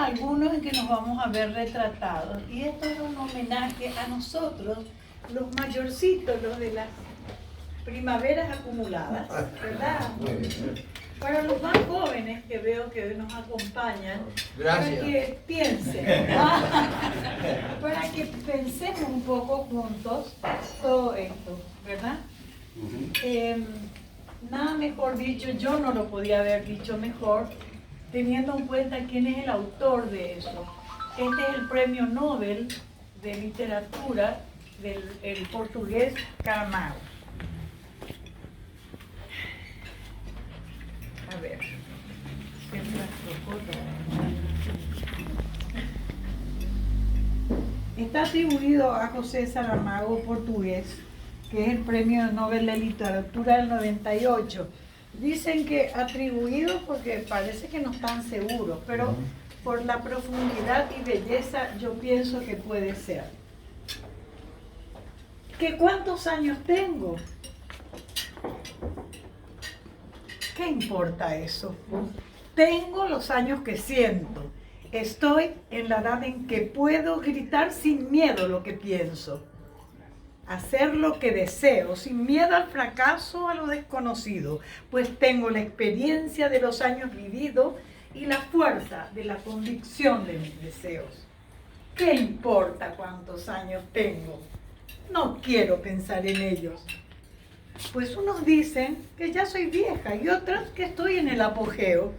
algunos en que nos vamos a ver retratados. Y esto es un homenaje a nosotros, los mayorcitos, los de las primaveras acumuladas, ¿verdad? Para los más jóvenes que veo que hoy nos acompañan, gracias, para que piensen, para que pensemos un poco juntos todo esto, ¿verdad? Nada mejor dicho, yo no lo podía haber dicho mejor, teniendo en cuenta quién es el autor de eso. Este es el Premio Nobel de Literatura del portugués Camargo. A ver, está atribuido a José Saramago, portugués, que es el Premio Nobel de Literatura del 98. Dicen que atribuido porque parece que no están seguros, pero por la profundidad y belleza yo pienso que puede ser. ¿Que cuántos años tengo? ¿Qué importa eso? Tengo los años que siento. Estoy en la edad en que puedo gritar sin miedo lo que pienso. Hacer lo que deseo, sin miedo al fracaso o a lo desconocido, pues tengo la experiencia de los años vividos y la fuerza de la convicción de mis deseos. ¿Qué importa cuántos años tengo? No quiero pensar en ellos. Pues unos dicen que ya soy vieja y otros que estoy en el apogeo.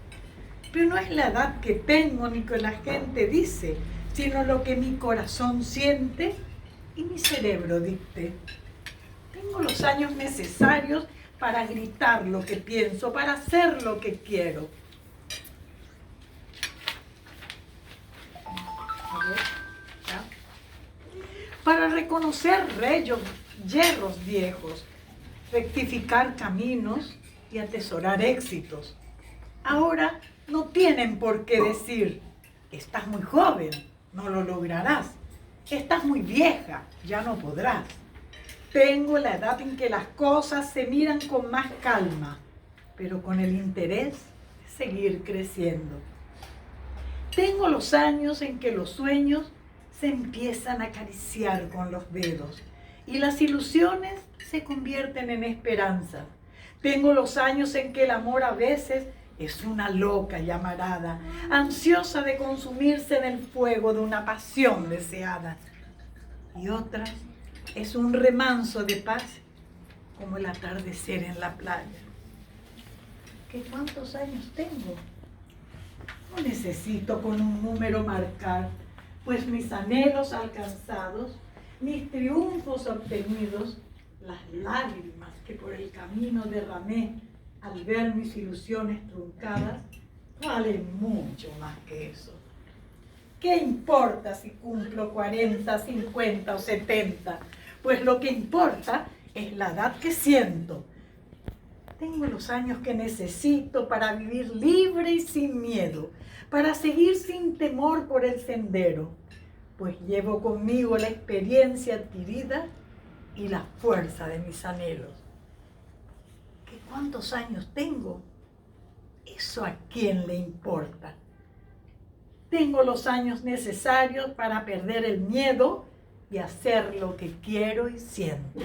Pero no es la edad que tengo ni que la gente dice, sino lo que mi corazón siente y mi cerebro dicte. Tengo los años necesarios para gritar lo que pienso, para hacer lo que quiero. A ver, ¿ya? Para reconocer yerros viejos, rectificar caminos y atesorar éxitos. Ahora no tienen por qué decir, estás muy joven, no lo lograrás. Estás muy vieja, ya no podrás. Tengo la edad en que las cosas se miran con más calma, pero con el interés de seguir creciendo. Tengo los años en que los sueños se empiezan a acariciar con los dedos y las ilusiones se convierten en esperanza. Tengo los años en que el amor a veces es una loca llamarada, ansiosa de consumirse en el fuego de una pasión deseada. Y otras es un remanso de paz, como el atardecer en la playa. ¿Qué cuántos años tengo? No necesito con un número marcar, pues mis anhelos alcanzados, mis triunfos obtenidos, las lágrimas que por el camino derramé al ver mis ilusiones truncadas, valen mucho más que eso. ¿Qué importa si cumplo 40, 50 o 70? Pues lo que importa es la edad que siento. Tengo los años que necesito para vivir libre y sin miedo, para seguir sin temor por el sendero, pues llevo conmigo la experiencia adquirida y la fuerza de mis anhelos. ¿Qué cuántos años tengo? ¿Eso a quién le importa? Tengo los años necesarios para perder el miedo y hacer lo que quiero y siento.